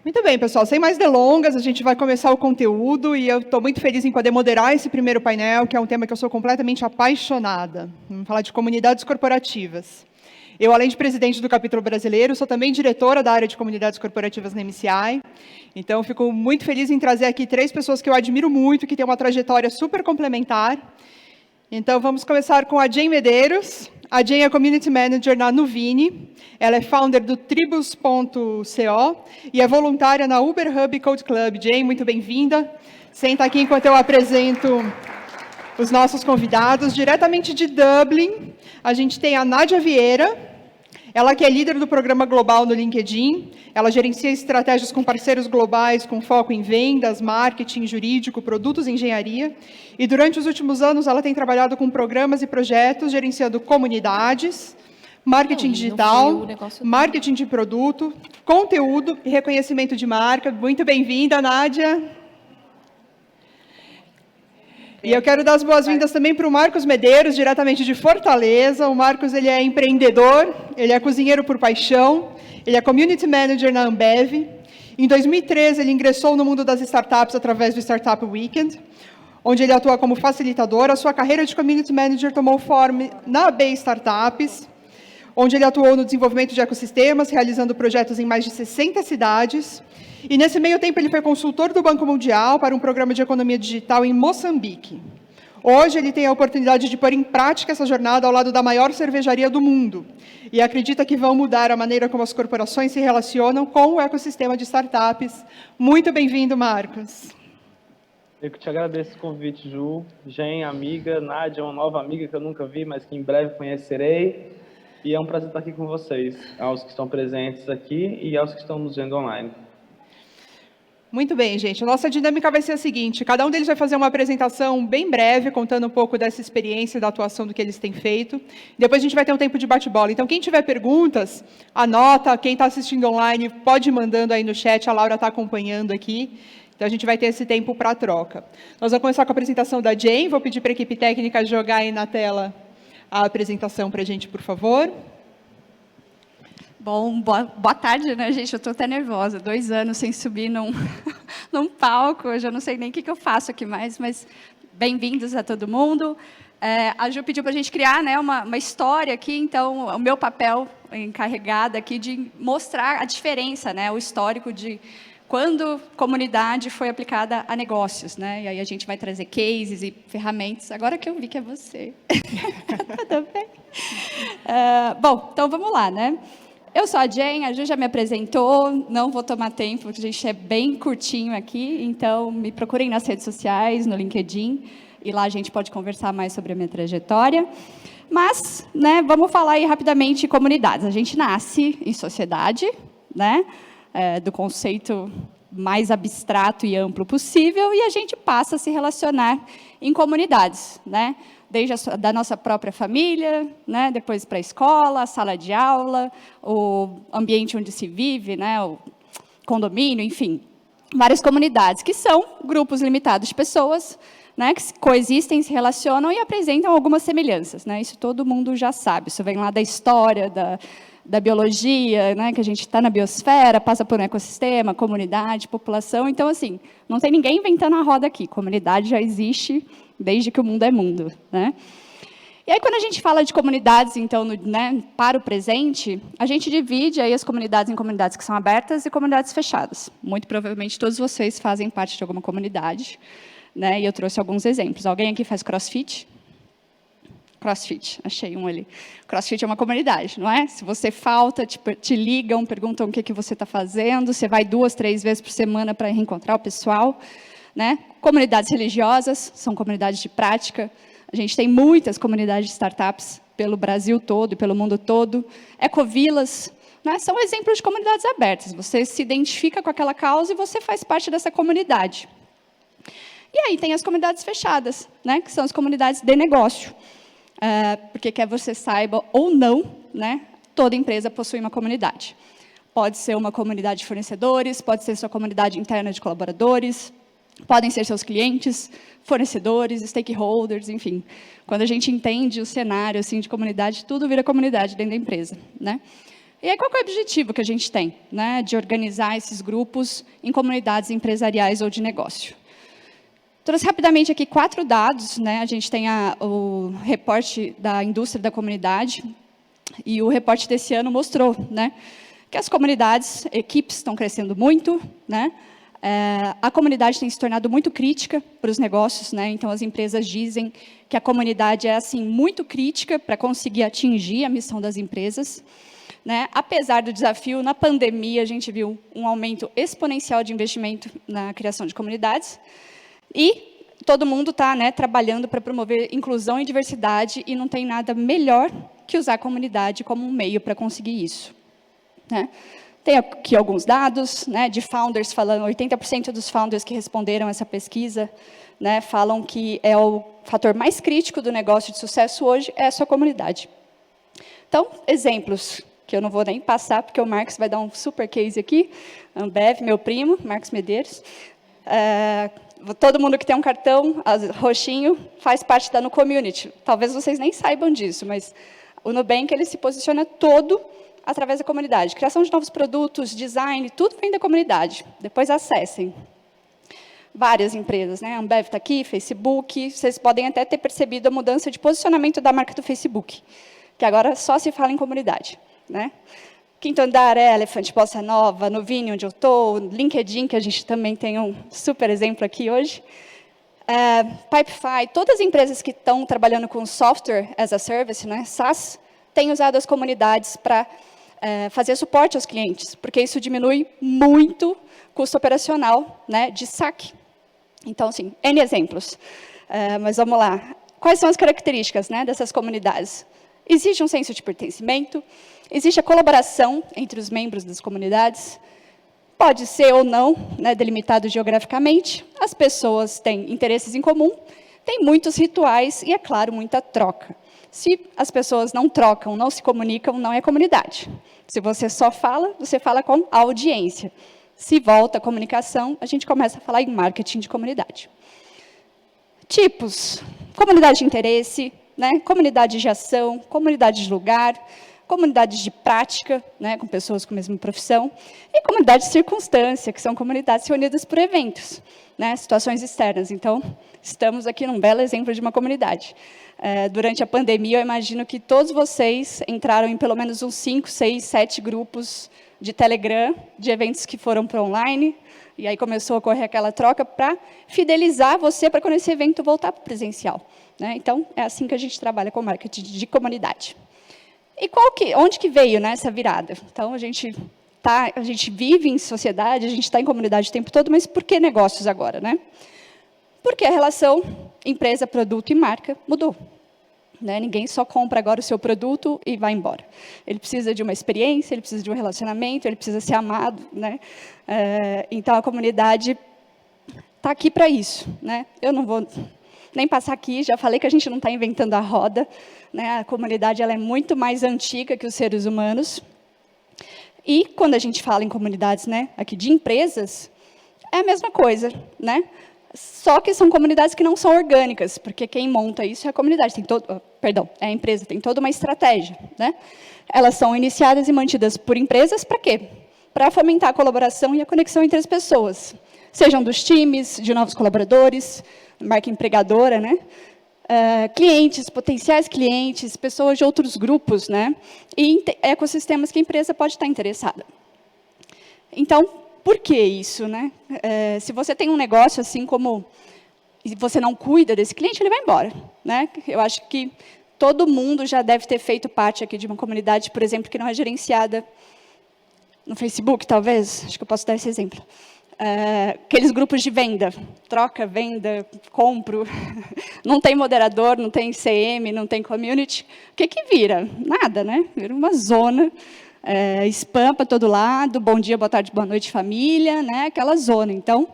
Muito bem, pessoal, sem mais delongas, a gente vai começar o conteúdo e eu estou muito feliz em poder moderar esse primeiro painel, que é um tema que eu sou completamente apaixonada. Vamos falar de comunidades corporativas. Eu, além de presidente do capítulo brasileiro, sou também diretora da área de comunidades corporativas na MCI, então fico muito feliz em trazer aqui 3 pessoas que eu admiro muito, que têm uma trajetória super complementar. Então, vamos começar com a Jane Medeiros. A Jane é Community Manager na Nuvini. Ela é founder do Tribus.co e é voluntária na Uber Hub Code Club. Jane, muito bem-vinda. Senta aqui enquanto eu apresento os nossos convidados. Diretamente de Dublin, a gente tem a Nádia Vieira. Ela que é líder do programa global no LinkedIn. Ela gerencia estratégias com parceiros globais com foco em vendas, marketing, jurídico, produtos e engenharia. E durante os últimos anos, ela tem trabalhado com programas e projetos, gerenciando comunidades, marketing digital, marketing de produto, conteúdo e reconhecimento de marca. Muito bem-vinda, Nádia. E eu quero dar as boas-vindas também para o Marcos Medeiros, diretamente de Fortaleza. O Marcos, ele é empreendedor, ele é cozinheiro por paixão, ele é Community Manager na Ambev. Em 2013, ele ingressou no mundo das startups através do Startup Weekend, onde ele atua como facilitador. A sua carreira de Community Manager tomou forma na AB Startups, onde ele atuou no desenvolvimento de ecossistemas, realizando projetos em mais de 60 cidades. E, nesse meio tempo, ele foi consultor do Banco Mundial para um programa de economia digital em Moçambique. Hoje, ele tem a oportunidade de pôr em prática essa jornada ao lado da maior cervejaria do mundo. E acredita que vão mudar a maneira como as corporações se relacionam com o ecossistema de startups. Muito bem-vindo, Marcos. Eu que te agradeço o convite, Ju. Jen, amiga, Nádia, uma nova amiga que eu nunca vi, mas que em breve conhecerei. E é um prazer estar aqui com vocês, aos que estão presentes aqui e aos que estão nos vendo online. Muito bem, gente. A nossa dinâmica vai ser a seguinte: cada um deles vai fazer uma apresentação bem breve, contando um pouco dessa experiência, da atuação do que eles têm feito. Depois a gente vai ter um tempo de bate-bola. Então, quem tiver perguntas, anota. Quem está assistindo online, pode ir mandando aí no chat. A Laura está acompanhando aqui. Então, a gente vai ter esse tempo para troca. Nós vamos começar com a apresentação da Jane. Vou pedir para a equipe técnica jogar aí na tela a apresentação para a gente, por favor. Bom, boa tarde, né, gente? Eu estou até nervosa. 2 anos sem subir num palco. Eu já não sei nem o que eu faço aqui mais, mas bem-vindos a todo mundo. A Ju pediu para a gente criar, né, uma história aqui, então o meu papel encarregada aqui de mostrar a diferença, né, o histórico de quando comunidade foi aplicada a negócios, né? E aí a gente vai trazer cases e ferramentas. Agora que eu vi que é você. Tudo bem? Bom, então vamos lá, né? Eu sou a Jen, a Ju já me apresentou, não vou tomar tempo, porque a gente é bem curtinho aqui, então me procurem nas redes sociais, no LinkedIn, e lá a gente pode conversar mais sobre a minha trajetória. Mas, né, vamos falar aí rapidamente de comunidades. A gente nasce em sociedade, né, do conceito mais abstrato e amplo possível, e a gente passa a se relacionar em comunidades, né? Desde da nossa própria família, né, depois para a escola, a sala de aula, o ambiente onde se vive, né, o condomínio, enfim, várias comunidades, que são grupos limitados de pessoas, né, que coexistem, se relacionam e apresentam algumas semelhanças, né? Isso todo mundo já sabe, isso vem lá da história, da biologia, né, que a gente está na biosfera, passa por um ecossistema, comunidade, população. Então, assim, não tem ninguém inventando a roda aqui. Comunidade já existe desde que o mundo é mundo, né? E aí, quando a gente fala de comunidades, então, né, para o presente, a gente divide aí as comunidades em comunidades que são abertas e comunidades fechadas. Muito provavelmente todos vocês fazem parte de alguma comunidade, né? E eu trouxe alguns exemplos. Alguém aqui faz CrossFit? CrossFit, achei um ali. CrossFit é uma comunidade, não é? Se você falta, te ligam, perguntam o que você está fazendo, você vai 2, 3 vezes por semana para reencontrar o pessoal, né? Comunidades religiosas, são comunidades de prática. A gente tem muitas comunidades de startups pelo Brasil todo e pelo mundo todo. Ecovilas, né? São exemplos de comunidades abertas. Você se identifica com aquela causa e você faz parte dessa comunidade. E aí tem as comunidades fechadas, né? Que são as comunidades de negócio. Porque quer você saiba ou não, né, toda empresa possui uma comunidade. Pode ser uma comunidade de fornecedores, pode ser sua comunidade interna de colaboradores, podem ser seus clientes, fornecedores, stakeholders, enfim. Quando a gente entende o cenário assim, de comunidade, tudo vira comunidade dentro da empresa, né? E aí, qual que é o objetivo que a gente tem, né, de organizar esses grupos em comunidades empresariais ou de negócio? Trouxe rapidamente aqui 4 dados, né? A gente tem o reporte da indústria da comunidade, e o reporte desse ano mostrou, né, que as comunidades, equipes estão crescendo muito, né? A comunidade tem se tornado muito crítica para os negócios, né? Então, as empresas dizem que a comunidade é, assim, muito crítica para conseguir atingir a missão das empresas, né? Apesar do desafio, na pandemia, a gente viu um aumento exponencial de investimento na criação de comunidades, e todo mundo está, né, trabalhando para promover inclusão e diversidade, e não tem nada melhor que usar a comunidade como um meio para conseguir isso, né? Tem aqui alguns dados, né, de founders falando, 80% dos founders que responderam essa pesquisa, né, falam que é o fator mais crítico do negócio de sucesso hoje é a sua comunidade. Então, exemplos, que eu não vou nem passar, porque o Marcos vai dar um super case aqui, Ambev, meu primo, Marcos Medeiros. Todo mundo que tem um cartão roxinho faz parte da Nu-Community. Talvez vocês nem saibam disso, mas o Nubank ele se posiciona todo através da comunidade. Criação de novos produtos, design, tudo vem da comunidade. Depois acessem. Várias empresas, né? A Ambev está aqui, Facebook. Vocês podem até ter percebido a mudança de posicionamento da marca do Facebook, que agora só se fala em comunidade, né? Quinto Andar, Elephant, Bossa Nova, Nuvini, onde eu estou, LinkedIn, que a gente também tem um super exemplo aqui hoje. Pipefy, todas as empresas que estão trabalhando com software as a service, né, SaaS, têm usado as comunidades para fazer suporte aos clientes, porque isso diminui muito o custo operacional, né, de saque. Então, assim, N exemplos. Mas vamos lá. Quais são as características, né, dessas comunidades? Existe um senso de pertencimento, existe a colaboração entre os membros das comunidades, pode ser ou não, né, delimitado geograficamente, as pessoas têm interesses em comum, tem muitos rituais e, é claro, muita troca. Se as pessoas não trocam, não se comunicam, não é comunidade. Se você só fala, você fala com a audiência. Se volta a comunicação, a gente começa a falar em marketing de comunidade. Tipos: comunidade de interesse, né, comunidade de ação, comunidade de lugar, comunidades de prática, né, com pessoas com a mesma profissão, e comunidade de circunstância, que são comunidades reunidas por eventos, né, situações externas. Então, estamos aqui num belo exemplo de uma comunidade. Durante a pandemia, eu imagino que todos vocês entraram em pelo menos uns 5, 6, 7 grupos de Telegram, de eventos que foram para online, e aí começou a ocorrer aquela troca para fidelizar você para quando esse evento voltar para o presencial, né? Então, é assim que a gente trabalha com marketing de comunidade. E onde que veio, né, essa virada? Então, a gente vive em sociedade, a gente está em comunidade o tempo todo, mas por que negócios agora, né? Porque a relação empresa, produto e marca mudou, né? Ninguém só compra agora o seu produto e vai embora. Ele precisa de uma experiência, ele precisa de um relacionamento, ele precisa ser amado, né? Então, a comunidade está aqui para isso, né? Eu não vou nem passar aqui, já falei que a gente não está inventando a roda, né? A comunidade ela é muito mais antiga que os seres humanos. E quando a gente fala em comunidades, né, aqui de empresas, é a mesma coisa, né? Só que são comunidades que não são orgânicas, porque quem monta isso é a comunidade, é a empresa, tem toda uma estratégia, né? Elas são iniciadas e mantidas por empresas para quê? Para fomentar a colaboração e a conexão entre as pessoas, sejam dos times, de novos colaboradores, marca empregadora, né? Clientes, potenciais clientes, pessoas de outros grupos, né? E ecossistemas que a empresa pode estar interessada. Então, por que isso, né? Se você tem um negócio assim como e você não cuida desse cliente, ele vai embora, né? Eu acho que todo mundo já deve ter feito parte aqui de uma comunidade, por exemplo, que não é gerenciada no Facebook, talvez. Acho que eu posso dar esse exemplo. Aqueles grupos de venda, troca, venda, compro, não tem moderador, não tem CM, não tem community, o que vira? Nada, né? Vira uma zona, spam para todo lado, bom dia, boa tarde, boa noite, família, né? Aquela zona. Então,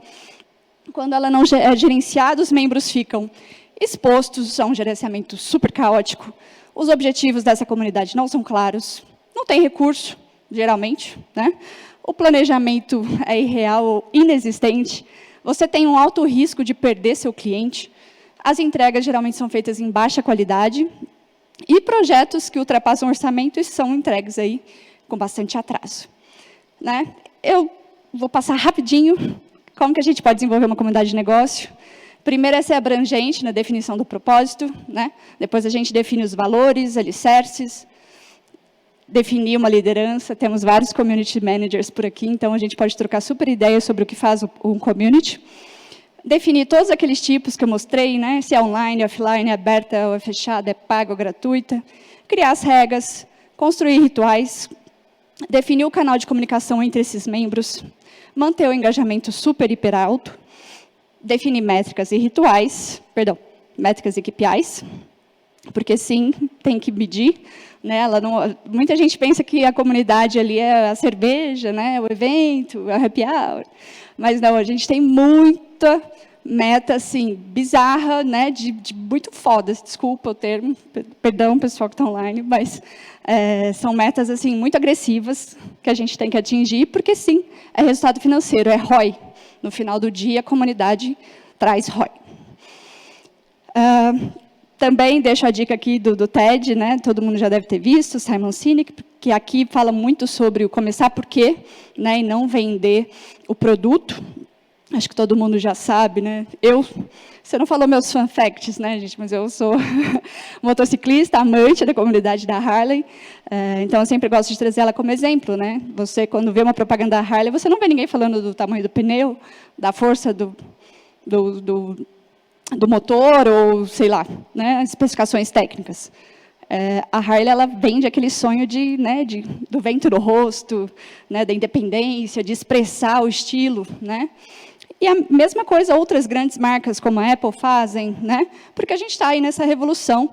quando ela não é gerenciada, os membros ficam expostos a um gerenciamento super caótico, os objetivos dessa comunidade não são claros, não tem recurso, geralmente, né? O planejamento é irreal ou inexistente, você tem um alto risco de perder seu cliente, as entregas geralmente são feitas em baixa qualidade, e projetos que ultrapassam o orçamento e são entregues aí com bastante atraso. Né? Eu vou passar rapidinho como que a gente pode desenvolver uma comunidade de negócio. Primeiro é ser abrangente na definição do propósito, né? Depois a gente define os valores, alicerces, definir uma liderança. Temos vários community managers por aqui, então a gente pode trocar super ideias sobre o que faz um community. Definir todos aqueles tipos que eu mostrei, né? Se é online, offline, é aberta, ou é fechada, é paga ou gratuita. Criar as regras, construir rituais, definir o canal de comunicação entre esses membros, manter o engajamento super, hiper alto, definir métricas e rituais, métricas e KPIs, porque sim, tem que medir. Né? Muita gente pensa que a comunidade ali é a cerveja, né? O evento, a happy hour, mas não, a gente tem muita meta assim, bizarra, né? de muito foda, desculpa o termo, perdão pessoal que está online, mas são metas assim, muito agressivas que a gente tem que atingir, porque sim, é resultado financeiro, é ROI. No final do dia, a comunidade traz ROI. Também deixo a dica aqui do TED, né? Todo mundo já deve ter visto, Simon Sinek, que aqui fala muito sobre o começar por quê, né? E não vender o produto. Acho que todo mundo já sabe, né? Você não falou meus fun facts, né, gente? Mas eu sou motociclista, amante da comunidade da Harley. Então, eu sempre gosto de trazer ela como exemplo, né? Você, quando vê uma propaganda da Harley, você não vê ninguém falando do tamanho do pneu, da força do motor, ou, sei lá, né, especificações técnicas. A Harley, ela vende aquele sonho do vento no rosto, né, da independência, de expressar o estilo, né? E a mesma coisa outras grandes marcas como a Apple fazem, né? Porque a gente está aí nessa revolução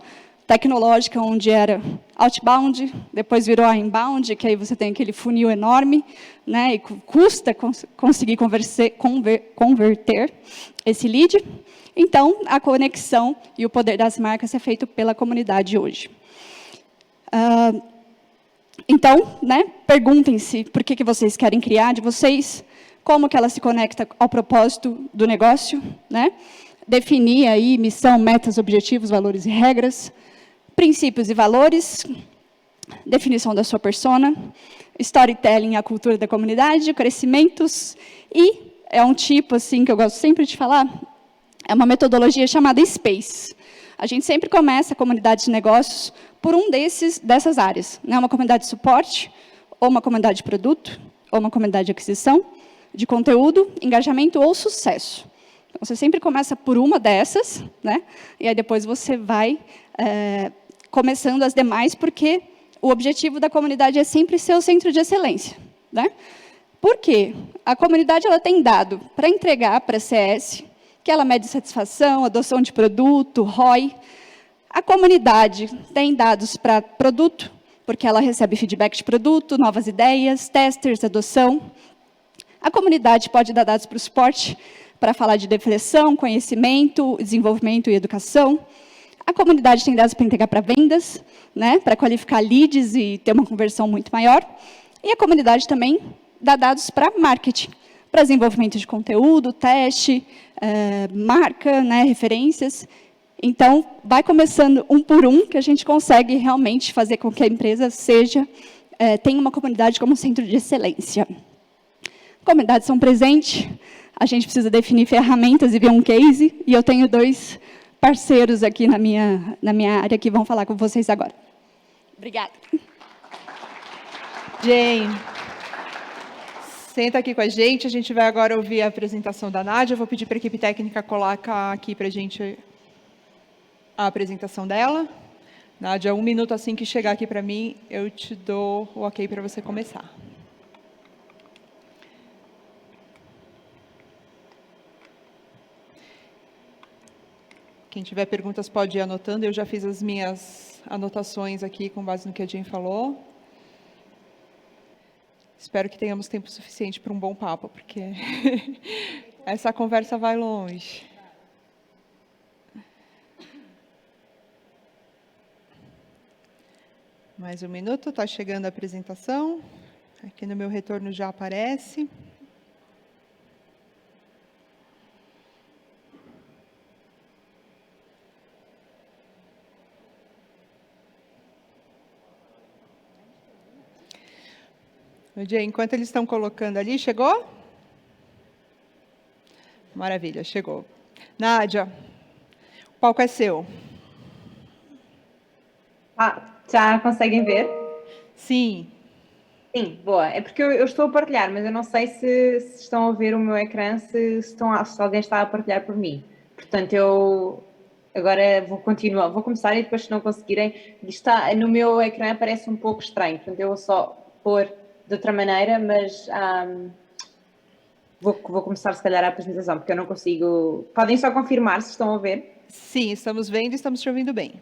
tecnológica, onde era outbound, depois virou a inbound, que aí você tem aquele funil enorme, né? E custa conseguir converter esse lead. Então, a conexão e o poder das marcas é feito pela comunidade hoje. Então, né, perguntem-se por que vocês querem criar de vocês, como que ela se conecta ao propósito do negócio, né? Definir aí missão, metas, objetivos, valores e regras, princípios e valores, definição da sua persona, storytelling, a cultura da comunidade, crescimentos, e é um tipo assim que eu gosto sempre de falar, é uma metodologia chamada SPACE. A gente sempre começa a comunidade de negócios por dessas áreas, né? Uma comunidade de suporte, ou uma comunidade de produto, ou uma comunidade de aquisição, de conteúdo, engajamento ou sucesso. Então, você sempre começa por uma dessas, né? E aí depois você vai começando as demais, porque o objetivo da comunidade é sempre ser o centro de excelência, né? Por quê? A comunidade ela tem dado para entregar para a CS, que ela mede satisfação, adoção de produto, ROI. A comunidade tem dados para produto, porque ela recebe feedback de produto, novas ideias, testers, adoção. A comunidade pode dar dados para o suporte, para falar de definição, conhecimento, desenvolvimento e educação. A comunidade tem dados para entregar para vendas, né, para qualificar leads e ter uma conversão muito maior. E a comunidade também dá dados para marketing, para desenvolvimento de conteúdo, teste, marca, né, referências. Então, vai começando um por um, que a gente consegue realmente fazer com que a empresa tenha uma comunidade como centro de excelência. Comunidades são presentes, a gente precisa definir ferramentas e ver um case, e eu tenho 2 parceiros aqui na minha área que vão falar com vocês agora. Obrigada. Jane, senta aqui com a gente vai agora ouvir a apresentação da Nádia. Eu vou pedir para a equipe técnica colocar aqui para a gente a apresentação dela. Nádia, 1 minuto assim que chegar aqui para mim, eu te dou o ok para você começar. Quem tiver perguntas pode ir anotando. Eu já fiz as minhas anotações aqui com base no que a Jane falou. Espero que tenhamos tempo suficiente para um bom papo, porque essa conversa vai longe. Mais 1 minuto, está chegando a apresentação. Aqui no meu retorno já aparece. Jay, enquanto eles estão colocando ali, chegou? Maravilha, chegou. Nádia, o palco é seu. Já conseguem ver? Sim. Sim, boa. É porque eu estou a partilhar, mas eu não sei se estão a ver o meu ecrã, se alguém está a partilhar por mim. Portanto, eu agora vou continuar, vou começar e depois, se não conseguirem, no meu ecrã parece um pouco estranho. Portanto, eu vou só pôr de outra maneira, mas vou começar, se calhar, a apresentação, porque eu não consigo. Podem só confirmar se estão a ver? Sim, estamos vendo e estamos te ouvindo bem.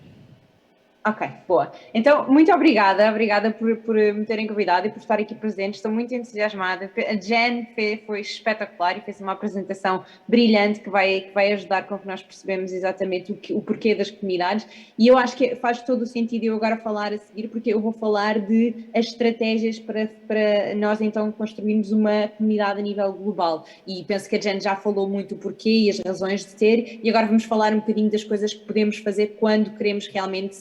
Ok, boa. Então, muito obrigada por me terem convidado e por estar aqui presente. Estou muito entusiasmada. A Jen foi espetacular e fez uma apresentação brilhante que vai ajudar com que nós percebemos exatamente o porquê das comunidades. E eu acho que faz todo o sentido eu agora falar a seguir, porque eu vou falar de as estratégias para nós então construirmos uma comunidade a nível global. E penso que a Jen já falou muito o porquê e as razões de ter, e agora vamos falar um bocadinho das coisas que podemos fazer quando queremos realmente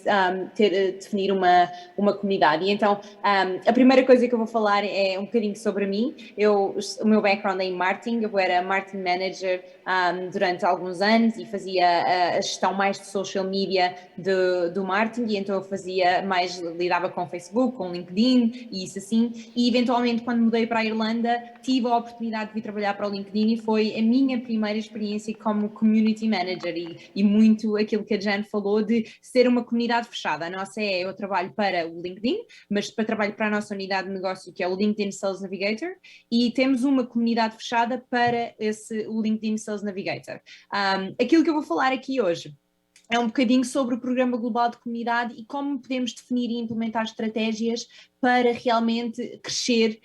definir uma comunidade. E então, a primeira coisa que eu vou falar é um bocadinho sobre mim. O meu background é em marketing, eu era marketing manager durante alguns anos e fazia a gestão mais de social media do marketing, e então eu lidava com Facebook, com LinkedIn e isso assim, e eventualmente quando mudei para a Irlanda tive a oportunidade de vir trabalhar para o LinkedIn e foi a minha primeira experiência como community manager e muito aquilo que a Jen falou de ser uma comunidade fechada. A nossa eu trabalho para o LinkedIn, mas trabalho para a nossa unidade de negócio, que é o LinkedIn Sales Navigator, e temos uma comunidade fechada para o LinkedIn Sales Navigator. Aquilo que eu vou falar aqui hoje é um bocadinho sobre o Programa Global de Comunidade e como podemos definir e implementar estratégias para realmente crescer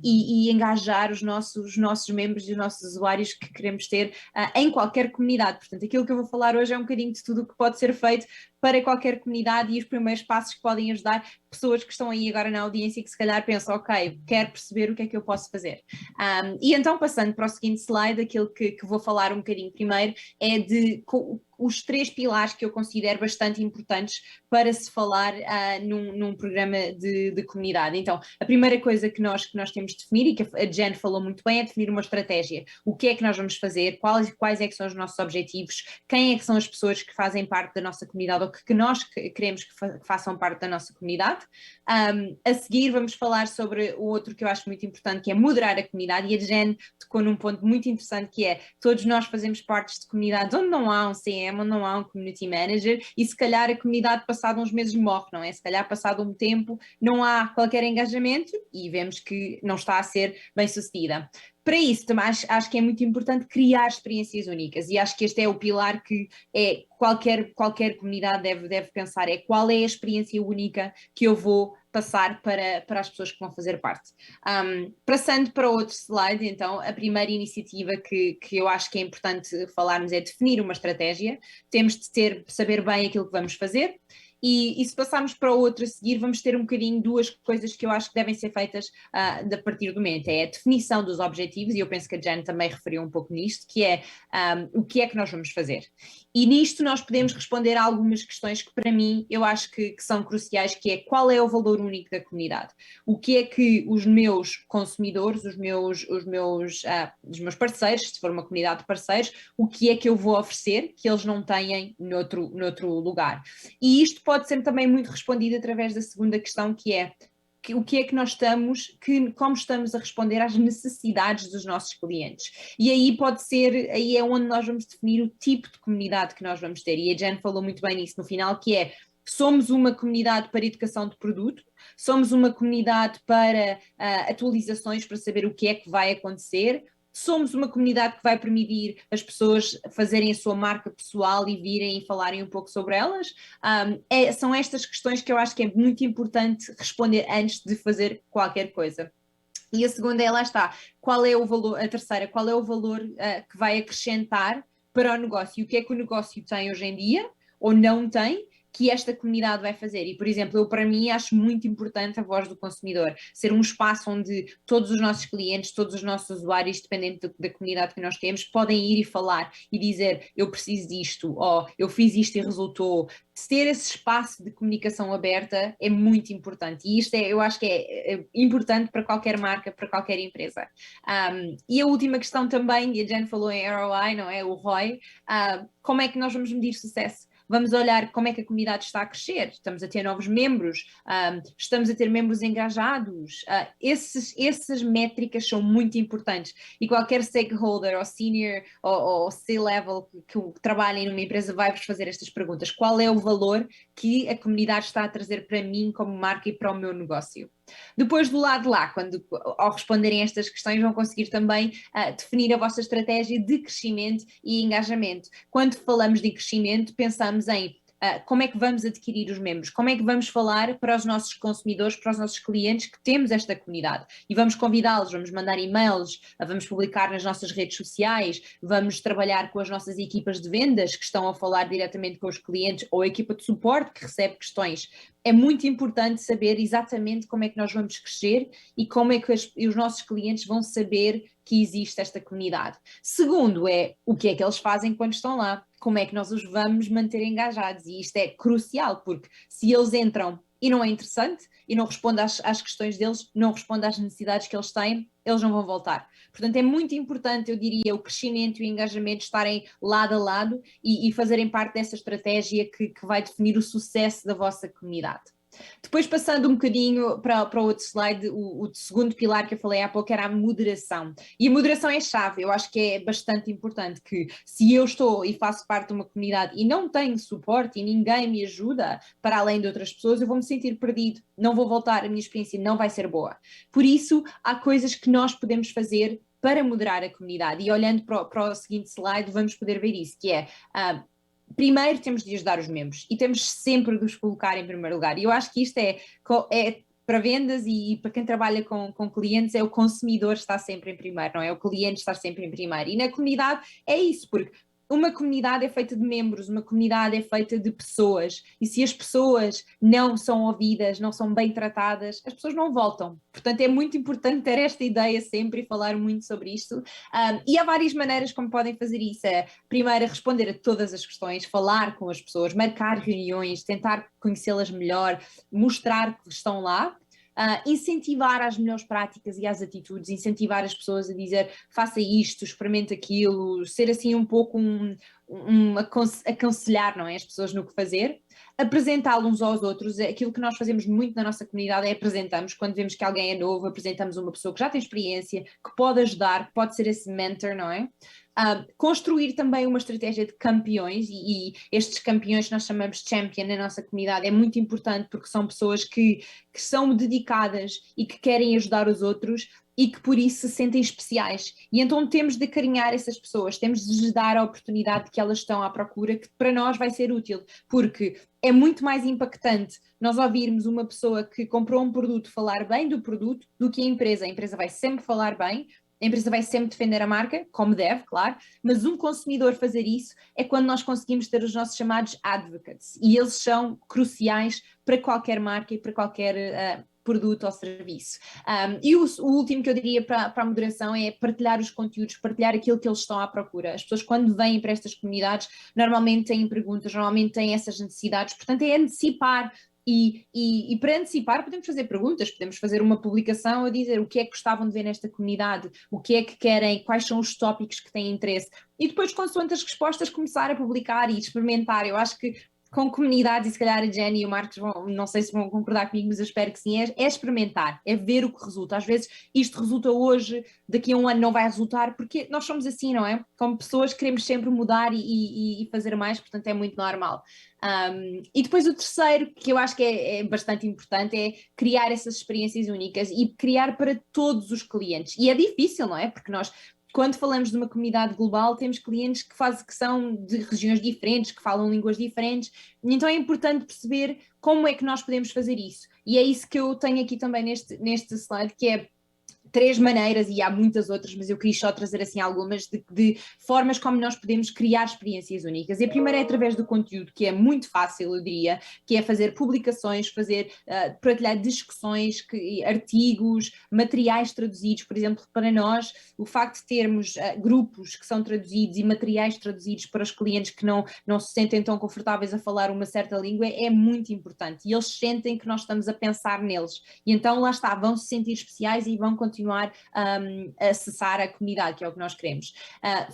e engajar os nossos membros e os nossos usuários que queremos ter em qualquer comunidade. Portanto, aquilo que eu vou falar hoje é um bocadinho de tudo o que pode ser feito para qualquer comunidade e os primeiros passos que podem ajudar pessoas que estão aí agora na audiência e que se calhar pensam, ok, quero perceber o que é que eu posso fazer. E então, passando para o seguinte slide, aquilo que vou falar um bocadinho primeiro é de os 3 pilares que eu considero bastante importantes para se falar num programa de comunidade. Então, a primeira coisa que nós temos de definir, e que a Jen falou muito bem, é definir uma estratégia. O que é que nós vamos fazer, quais é que são os nossos objetivos, quem é que são as pessoas que fazem parte da nossa comunidade ou que nós queremos que façam parte da nossa comunidade. A seguir vamos falar sobre o outro que eu acho muito importante, que é moderar a comunidade, e a Jen tocou num ponto muito interessante, que é todos nós fazemos parte de comunidades onde não há um CM, onde não há um Community Manager, e se calhar a comunidade passado uns meses morre, não é? Se calhar passado um tempo não há qualquer engajamento e vemos que não está a ser bem sucedida. Para isso, também acho que é muito importante criar experiências únicas, e acho que este é o pilar que qualquer comunidade deve pensar, é qual é a experiência única que eu vou passar para as pessoas que vão fazer parte. Passando para outro slide, então, a primeira iniciativa que eu acho que é importante falarmos é definir uma estratégia. Temos de saber bem aquilo que vamos fazer. E se passarmos para outro a seguir, vamos ter um bocadinho 2 coisas que eu acho que devem ser feitas a partir do momento. É a definição dos objetivos, e eu penso que a Jen também referiu um pouco nisto, que é o que é que nós vamos fazer. E nisto nós podemos responder a algumas questões que para mim eu acho que são cruciais, que é qual é o valor único da comunidade? O que é que os meus consumidores, os meus parceiros, se for uma comunidade de parceiros, o que é que eu vou oferecer que eles não têm noutro lugar? E isto pode ser também muito respondido através da segunda questão, que é o que é que nós como estamos a responder às necessidades dos nossos clientes. E aí é onde nós vamos definir o tipo de comunidade que nós vamos ter. E a Jen falou muito bem nisso no final, que é: somos uma comunidade para educação de produto, somos uma comunidade para atualizações, para saber o que é que vai acontecer, somos uma comunidade que vai permitir as pessoas fazerem a sua marca pessoal e virem e falarem um pouco sobre elas. São estas questões que eu acho que é muito importante responder antes de fazer qualquer coisa. E a segunda é, lá está, qual é o valor, a terceira, qual é o valor que vai acrescentar para o negócio? O que é que o negócio tem hoje em dia ou não tem, que esta comunidade vai fazer. E, por exemplo, eu para mim acho muito importante a voz do consumidor, ser um espaço onde todos os nossos clientes, todos os nossos usuários, dependente da comunidade que nós temos, podem ir e falar e dizer eu preciso disto, ou eu fiz isto e resultou. Ter esse espaço de comunicação aberta é muito importante e isto eu acho que é importante para qualquer marca, para qualquer empresa. E a última questão também, e a Jen falou em ROI, não é? O ROI, como é que nós vamos medir sucesso? Vamos olhar como é que a comunidade está a crescer, estamos a ter novos membros, estamos a ter membros engajados, essas métricas são muito importantes e qualquer stakeholder ou senior ou C-level que trabalhem numa empresa vai-vos fazer estas perguntas. Qual é o valor que a comunidade está a trazer para mim como marca e para o meu negócio? Depois do lado de lá, ao responderem estas questões, vão conseguir também definir a vossa estratégia de crescimento e engajamento. Quando falamos de crescimento, pensamos em como é que vamos adquirir os membros, como é que vamos falar para os nossos consumidores, para os nossos clientes que temos esta comunidade e vamos convidá-los, vamos mandar e-mails, vamos publicar nas nossas redes sociais, vamos trabalhar com as nossas equipas de vendas que estão a falar diretamente com os clientes ou a equipa de suporte que recebe questões. É muito importante saber exatamente como é que nós vamos crescer e como é que os nossos clientes vão saber que existe esta comunidade. Segundo é o que é que eles fazem quando estão lá, como é que nós os vamos manter engajados e isto é crucial porque se eles entram e não é interessante e não responde às questões deles, não responde às necessidades que eles têm, eles não vão voltar. Portanto, é muito importante, eu diria, o crescimento e o engajamento estarem lado a lado e fazerem parte dessa estratégia que vai definir o sucesso da vossa comunidade. Depois, passando um bocadinho para o outro slide, o segundo pilar que eu falei há pouco era a moderação. E a moderação é chave, eu acho que é bastante importante que se eu estou e faço parte de uma comunidade e não tenho suporte e ninguém me ajuda para além de outras pessoas, eu vou me sentir perdido, não vou voltar, a minha experiência não vai ser boa. Por isso, há coisas que nós podemos fazer para moderar a comunidade. E olhando para o seguinte slide, vamos poder ver isso, que é... primeiro temos de ajudar os membros e temos sempre de os colocar em primeiro lugar. E eu acho que isto é para vendas e para quem trabalha com clientes, é o consumidor estar sempre em primeiro, não é? O cliente estar sempre em primeiro. E na comunidade é isso, porque uma comunidade é feita de membros, uma comunidade é feita de pessoas e se as pessoas não são ouvidas, não são bem tratadas, as pessoas não voltam. Portanto, é muito importante ter esta ideia sempre e falar muito sobre isto. E há várias maneiras como podem fazer isso. Primeiro, responder a todas as questões, falar com as pessoas, marcar reuniões, tentar conhecê-las melhor, mostrar que estão lá. Incentivar as melhores práticas e as atitudes, incentivar as pessoas a dizer faça isto, experimente aquilo, ser assim um pouco aconselhar, não é? As pessoas no que fazer, apresentá-los uns aos outros. Aquilo que nós fazemos muito na nossa comunidade é apresentamos, quando vemos que alguém é novo, apresentamos uma pessoa que já tem experiência, que pode ajudar, que pode ser esse mentor, não é? Construir também uma estratégia de campeões e estes campeões que nós chamamos de champion na nossa comunidade é muito importante porque são pessoas que são dedicadas e que querem ajudar os outros e que por isso se sentem especiais e então temos de acarinhar essas pessoas, temos de lhes dar a oportunidade que elas estão à procura, que para nós vai ser útil, porque é muito mais impactante nós ouvirmos uma pessoa que comprou um produto falar bem do produto do que a empresa vai sempre falar bem, a empresa vai sempre defender a marca, como deve, claro, mas um consumidor fazer isso é quando nós conseguimos ter os nossos chamados advocates, e eles são cruciais para qualquer marca e para qualquer produto ou serviço. E o último que eu diria para a moderação é partilhar os conteúdos, partilhar aquilo que eles estão à procura. As pessoas quando vêm para estas comunidades normalmente têm perguntas, normalmente têm essas necessidades, portanto é antecipar. E para antecipar podemos fazer perguntas, podemos fazer uma publicação a dizer o que é que gostavam de ver nesta comunidade, o que é que querem, quais são os tópicos que têm interesse e depois consoante as respostas começar a publicar e experimentar. Eu acho que com comunidades, e se calhar a Jenny e o Marcos não sei se vão concordar comigo, mas eu espero que sim, é experimentar, é ver o que resulta. Às vezes isto resulta hoje, daqui a um ano não vai resultar, porque nós somos assim, não é? Como pessoas queremos sempre mudar e fazer mais, portanto é muito normal. E depois o terceiro, que eu acho que é bastante importante, é criar essas experiências únicas e criar para todos os clientes. E é difícil, não é? Porque nós... Quando falamos de uma comunidade global, temos clientes que são de regiões diferentes, que falam línguas diferentes, então é importante perceber como é que nós podemos fazer isso. E é isso que eu tenho aqui também neste slide, que é três maneiras, e há muitas outras, mas eu queria só trazer assim algumas, de formas como nós podemos criar experiências únicas. E a primeira é através do conteúdo, que é muito fácil, eu diria, que é fazer publicações, partilhar discussões, artigos, materiais traduzidos. Por exemplo, para nós, o facto de termos grupos que são traduzidos e materiais traduzidos para os clientes que não se sentem tão confortáveis a falar uma certa língua é muito importante, e eles sentem que nós estamos a pensar neles, e então lá está, vão se sentir especiais e vão continuar a acessar a comunidade, que é o que nós queremos.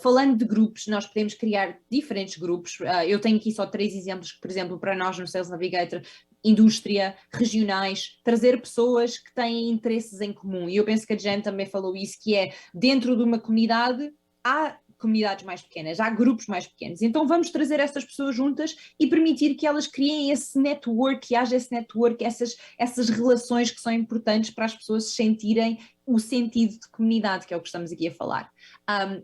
Falando de grupos, nós podemos criar diferentes grupos. Eu tenho aqui só 3 exemplos, por exemplo, para nós no Sales Navigator: indústria, regionais, trazer pessoas que têm interesses em comum. E eu penso que a Jen também falou isso, que é, dentro de uma comunidade, há comunidades mais pequenas, há grupos mais pequenos. Então vamos trazer essas pessoas juntas e permitir que elas criem esse network, que haja esse network, essas relações que são importantes para as pessoas se sentirem o sentido de comunidade, que é o que estamos aqui a falar.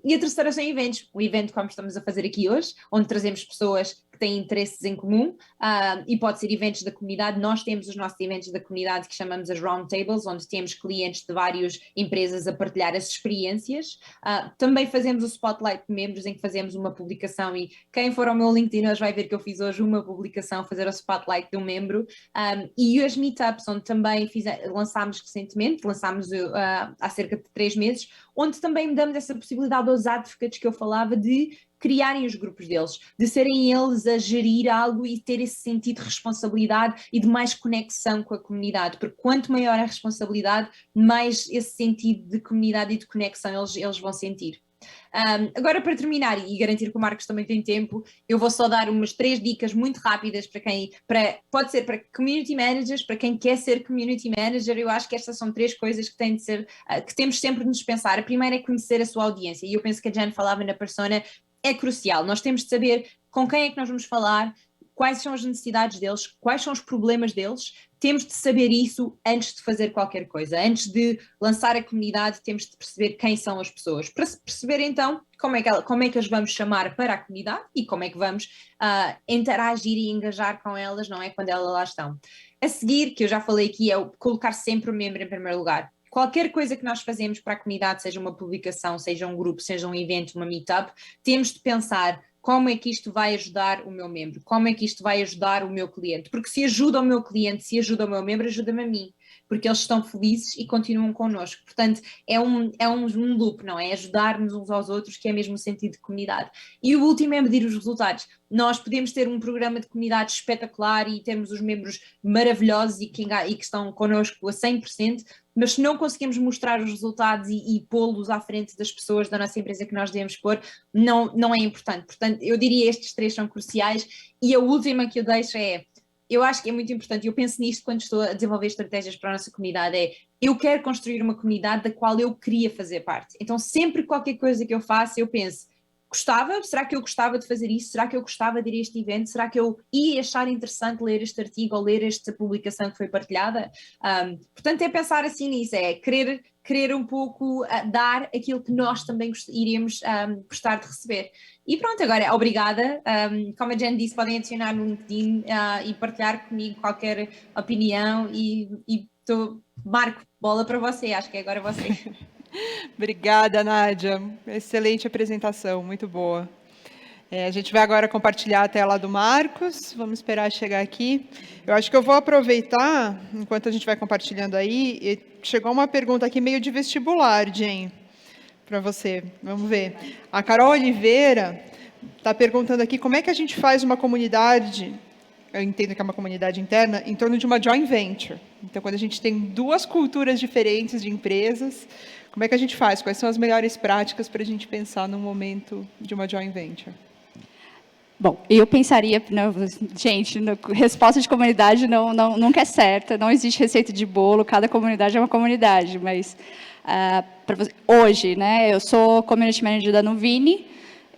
E a terceira são eventos. O evento como estamos a fazer aqui hoje, onde trazemos pessoas que têm interesses em comum, e pode ser eventos da comunidade. Nós temos os nossos eventos da comunidade que chamamos as roundtables, onde temos clientes de várias empresas a partilhar as experiências. Também fazemos o Spotlight de membros, em que fazemos uma publicação, e quem for ao meu LinkedIn hoje vai ver que eu fiz hoje uma publicação a fazer o Spotlight de um membro. E as meetups, onde também lançámos recentemente, há cerca de 3 meses, onde também damos essa possibilidade aos advocates que eu falava de criarem os grupos deles, de serem eles a gerir algo e ter esse sentido de responsabilidade e de mais conexão com a comunidade, porque quanto maior a responsabilidade, mais esse sentido de comunidade e de conexão eles vão sentir. Agora, para terminar e garantir que o Marcos também tem tempo, eu vou só dar umas 3 dicas muito rápidas pode ser para community managers, para quem quer ser community manager. Eu acho que estas são 3 coisas que têm de ser, que temos sempre de nos pensar. A primeira é conhecer a sua audiência, e eu penso que a Jen falava na persona, é crucial. Nós temos de saber com quem é que nós vamos falar, quais são as necessidades deles, quais são os problemas deles. Temos de saber isso antes de fazer qualquer coisa. Antes de lançar a comunidade, temos de perceber quem são as pessoas, para perceber então como é que as vamos chamar para a comunidade e como é que vamos interagir e engajar com elas, não é, quando elas lá estão. A seguir, que eu já falei aqui, é colocar sempre o membro em primeiro lugar. Qualquer coisa que nós fazemos para a comunidade, seja uma publicação, seja um grupo, seja um evento, uma meetup, temos de pensar: como é que isto vai ajudar o meu membro? Como é que isto vai ajudar o meu cliente? Porque se ajuda o meu cliente, se ajuda o meu membro, ajuda-me a mim, porque eles estão felizes e continuam connosco. Portanto, é um loop, não é? Ajudar-nos uns aos outros, que é mesmo o sentido de comunidade. E o último é medir os resultados. Nós podemos ter um programa de comunidade espetacular e termos os membros maravilhosos e que estão connosco a 100%, mas se não conseguimos mostrar os resultados e pô-los à frente das pessoas da nossa empresa que nós devemos pôr, não é importante. Portanto, eu diria estes 3 são cruciais. E a última que eu deixo eu acho que é muito importante, eu penso nisto quando estou a desenvolver estratégias para a nossa comunidade, eu quero construir uma comunidade da qual eu queria fazer parte. Então, sempre qualquer coisa que eu faço, eu penso: será que eu gostava de fazer isso? Será que eu gostava de ir a este evento? Será que eu ia achar interessante ler este artigo ou ler esta publicação que foi partilhada? Portanto, é pensar assim nisso, é querer um pouco dar aquilo que nós também iremos gostar de receber. E pronto, agora, obrigada. Como a Jen disse, podem adicionar no LinkedIn e partilhar comigo qualquer opinião, e Marco, bola para você, acho que é agora você. Obrigada, Nádia. Excelente apresentação, muito boa. A gente vai agora compartilhar a tela do Marcos. Vamos esperar chegar aqui. Eu acho que eu vou aproveitar, enquanto a gente vai compartilhando aí, e chegou uma pergunta aqui meio de vestibular, Jen, para você. Vamos ver. A Carol Oliveira está perguntando aqui como é que a gente faz uma comunidade, eu entendo que é uma comunidade interna, em torno de uma joint venture. Então, quando a gente tem 2 culturas diferentes de empresas, como é que a gente faz? Quais são as melhores práticas para a gente pensar no momento de uma joint venture? Bom, eu pensaria, gente, resposta de comunidade nunca é certa, não existe receita de bolo, cada comunidade é uma comunidade, mas hoje, né, eu sou Community Manager da Nuvini,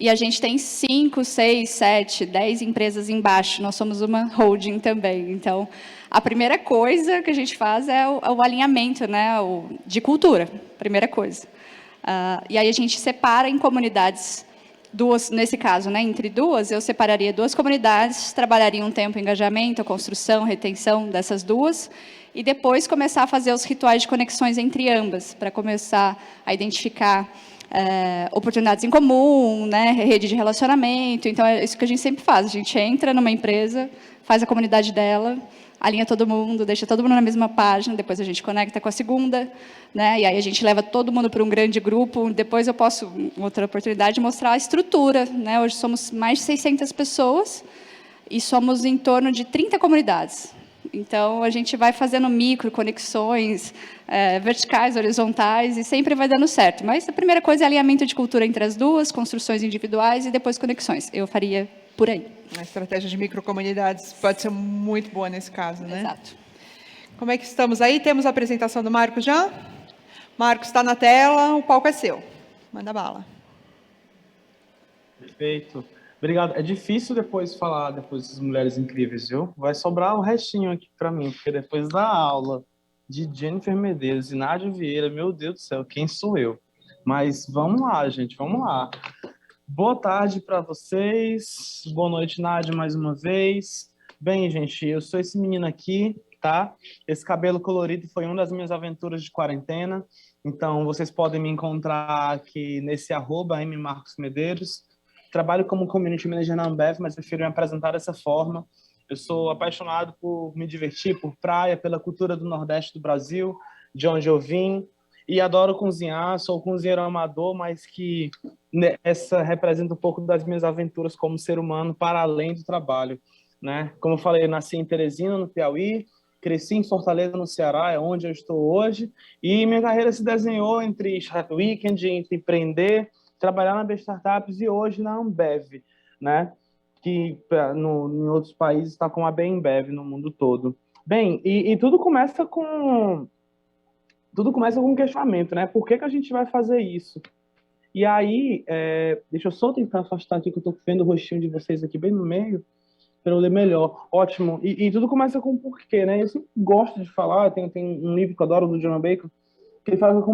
e a gente tem 5, 6, 7, 10 empresas embaixo, nós somos uma holding também. Então, a primeira coisa que a gente faz é o alinhamento, né, de cultura, primeira coisa. E aí a gente separa em comunidades duas, nesse caso, né, entre duas, eu separaria duas comunidades, trabalharia um tempo em engajamento, construção, retenção dessas duas, e depois começar a fazer os rituais de conexões entre ambas, para começar a identificar oportunidades em comum, né, rede de relacionamento. Então, é isso que a gente sempre faz. A gente entra numa empresa, faz a comunidade dela, alinha todo mundo, deixa todo mundo na mesma página, depois a gente conecta com a segunda, né, e aí a gente leva todo mundo para um grande grupo. Depois eu posso, outra oportunidade, mostrar a estrutura. Né? Hoje somos mais de 600 pessoas e somos em torno de 30 comunidades. Então, a gente vai fazendo micro conexões verticais, horizontais, e sempre vai dando certo. Mas a primeira coisa é alinhamento de cultura entre as duas, construções individuais e depois conexões. Eu faria por aí. A estratégia de microcomunidades pode ser muito boa nesse caso, né? Exato. Como é que estamos aí? Temos a apresentação do Marcos já? Marcos, está na tela, o palco é seu. Manda bala. Perfeito. Obrigado. É difícil depois falar dessas mulheres incríveis, viu? Vai sobrar o restinho aqui para mim, porque depois da aula de Jennifer Medeiros e Nádia Vieira, meu Deus do céu, quem sou eu? Mas vamos lá, gente, vamos lá. Boa tarde para vocês. Boa noite, Nádia, mais uma vez. Bem, gente, eu sou esse menino aqui, tá? Esse cabelo colorido foi uma das minhas aventuras de quarentena. Então, vocês podem me encontrar aqui nesse @mmarcosmedeiros. Trabalho como Community Manager na Ambev, mas prefiro me apresentar dessa forma. Eu sou apaixonado por me divertir, por praia, pela cultura do Nordeste do Brasil, de onde eu vim, e adoro cozinhar. Sou cozinheiro amador, mas que essa representa um pouco das minhas aventuras como ser humano para além do trabalho, né? Como eu falei, eu nasci em Teresina, no Piauí, cresci em Fortaleza, no Ceará, é onde eu estou hoje, e minha carreira se desenhou entre Startup Weekend, entre empreender, trabalhar na B Startups e hoje na Ambev, né? Que em outros países está com a Bembev no mundo todo. Bem, e tudo começa com um questionamento, né? Por que a gente vai fazer isso? E aí, deixa eu só tentar afastar aqui, que eu estou vendo o rostinho de vocês aqui bem no meio, para eu ler melhor. Ótimo. E tudo começa com um porquê, né? Eu sempre gosto de falar, tem um livro que eu adoro, do John Bacon, que ele fala que a